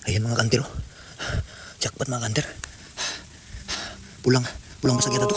Ayan mga kanter, oh. Jackpot mga kanter. Pulang masakit na to.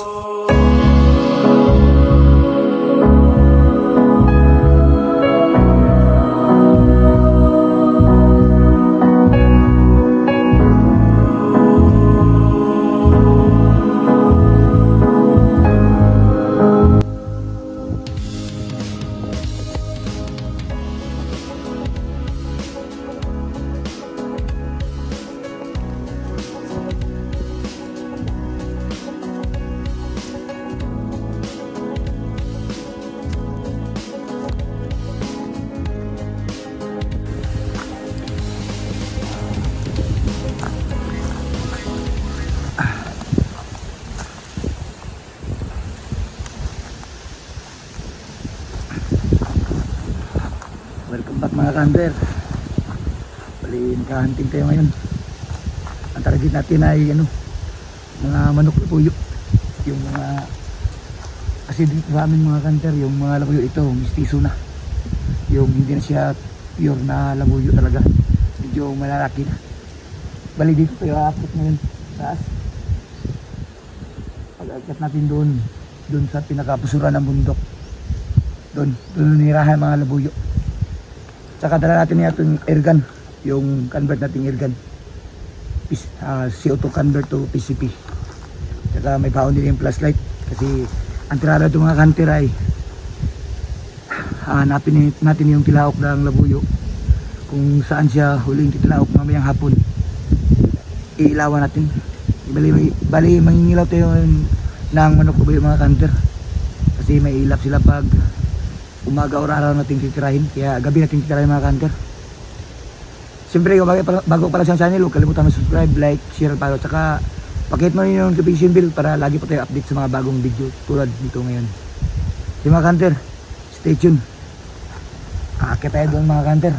Welcome back mga kanter. Bali, nakahanting tayo ngayon. Ang target natin ay mga manok labuyo. Yung mga, kasi dito sa amin mga kanter, yung mga labuyo ito mistiso na. Yung hindi na siya pure na labuyo talaga, medyo malalaki na. Bali, dito tayo aakit ngayon taas. Pag-akit natin doon sa pinakapusuran ng bundok, doon nirahan mga labuyo. Tsaka dala natin yung airgun, yung convert nating airgun, CO2 convert to PCP. Tsaka may baon din yung flashlight, kasi ang tirada itong mga kanter ay hanapin natin yung tilaok ng labuyo, kung saan siya huling titilaok mamayang hapon. Iilawan natin. Bali mangingilaw tayo ng manok labuyo mga kanter, kasi may ilap sila pag umaga o araw natin titirahin, kaya gabi natin titirahin mga kanter. Siyempre bago pa lang sa channel, huwag kalimutan mag-subscribe, like, share, follow, tsaka pakihit mo rin yung notification bell para lagi pa tayo update sa mga bagong video tulad dito ngayon. So mga kanter, stay tuned. Aakit tayo doon mga kanter.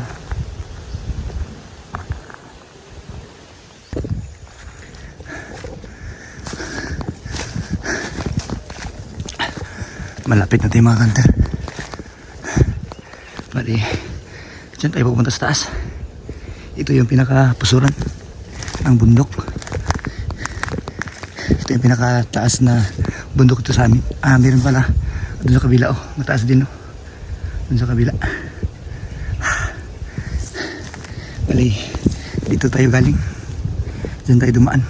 Malapit na tayo mga kanter. Bali, dyan tayo pupunta sa taas. Ito yung pinakapusuran ng bundok. Ito yung pinakataas na bundok ito sa amin. Meron pala doon sa kabila, oh, mataas din, oh. Doon sa kabila. Bali, dito tayo galing. Dyan tayo dumaan.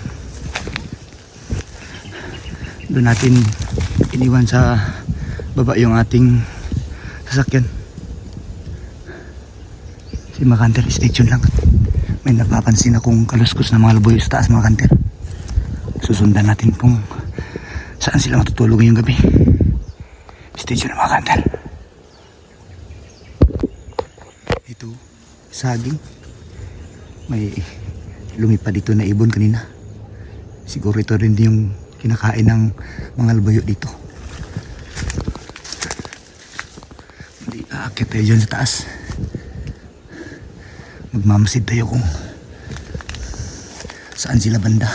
Doon natin iniwan sa baba yung ating sasakyan. Si mga kanter, stay tuned lang. May napapansin akong kaluskos na mga labuyo sa taas mga kanter. Susundan natin kung saan sila matutulog ngayong gabi. Stay tuned mga kanter. Ito, saging. May lumipad dito na ibon kanina. Siguro ito rin yung kinakain ng mga labuyo dito. Hindi, aakit tayo dyan sa taas. Magmamasid tayo kung saan sila banda.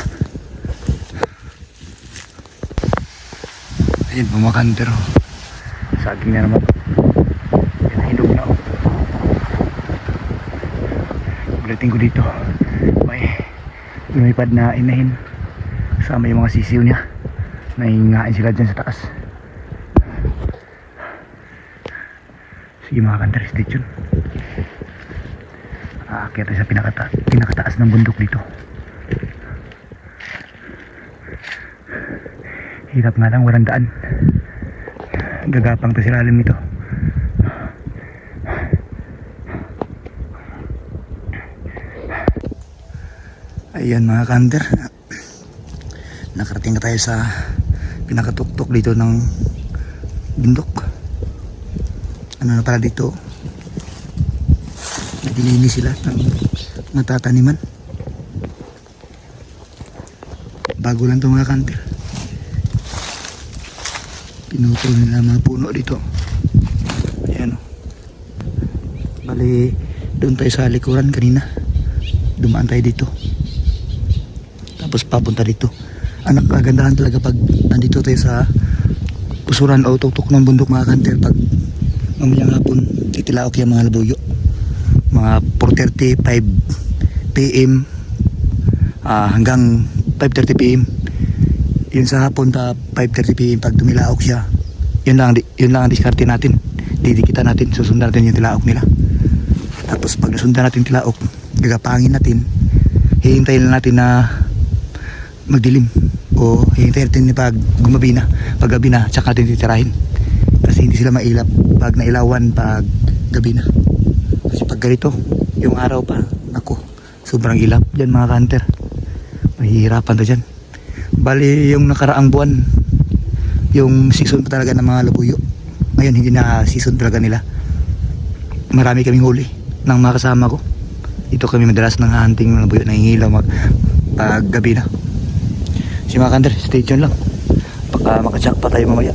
Ayun po mga kanter, oh. Saging na naman. Yan, hinog na, oh. Pagdating ko dito, may lumipad na inahin. Kasama yung mga sisiw niya. Nahingain sila dyan sa taas. Sige mga kanter, stay tuned. Aakyat tayo sa pinakataas ng bundok dito. Hirap nga lang, walang daan. Gagapang to sa ilalim nito. Ayan mga kanter, nakarating na tayo sa pinakatuktok dito ng bundok. Ano na pala dito, nagilinis sila ng natataniman. Bago lang ito mga kanter. Pinutol nila mga puno dito. Ayan, oh. Bali, doon tayo sa likuran kanina. Dumaan tayo dito. Tapos papunta dito. Ang kagandahan talaga pag nandito tayo sa pusuran o tuktok ng bundok mga kanter, pag mamayang hapon titilaok yung mga labuyo. Mga 4:35 PM hanggang 5:30 PM. Yun sa hapon ta 5:30 PM pag tumilaok siya. Yun lang ang diskarte natin. Didikita natin, susundan natin yung tilaok nila. Tapos pag nasundan natin tilaok, gagapangin natin. Hihintayin lang natin na magdilim o hihintayin natin pag gumabi na, pag gabi na, tsaka natin titirahin. Kasi hindi sila mailap pag nailawan pag gabi na. Kasi pag ganito, yung araw pa, naku, sobrang ilap dyan mga hunter. Mahihirapan ta dyan. Bali yung nakaraang buwan, yung season pa talaga ng mga labuyo. Ngayon hindi na season talaga nila. Marami kaming huli ng mga kasama ko. Dito kami madalas ng hunting ng labuyo, nangingilaw pag gabi na. Si mga hunter, stay tuned lang. Baka makachak pa tayo mamaya.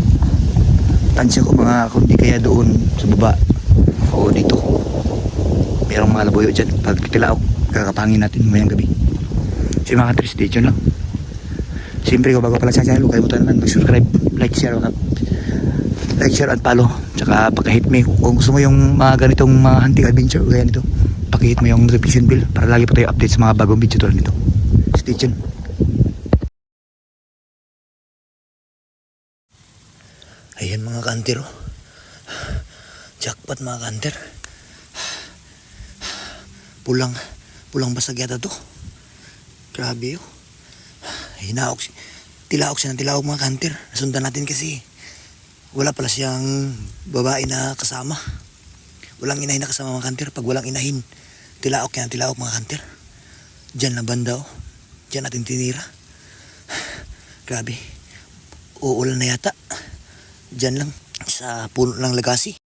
Tansya ko mga kundi kaya doon sa baba o dito. Merong mga labuyo dyan. Pag tilaok, kakapangin natin mamayang gabi. Si mga hunter, stay tuned lang. Siyempre ko bago pala sa channel, huwag kalimutan naman mag-subscribe, like, share at follow. Tsaka paki-hit me kung gusto mo yung mga ganitong mga hunting adventure gaya nito. Paki-hit mo yung notification bell para lagi pa tayo update sa mga bagong video tulad nito. Stay tuned. Ayan mga kanter, oh. Jackpot mga kanter. Pulang basag yata to. Grabe, oh. Tilaok siya ng tilaok mga kanter. Nasundan natin kasi wala pala siyang babae na kasama. Walang inahin na kasama mga kanter. Pag walang inahin, tilaok yan, tilaok mga kanter. Diyan na banda, oh. Diyan natin tinira. Grabe. Uulan na yata. Diyan lang sa puno ng Legacy.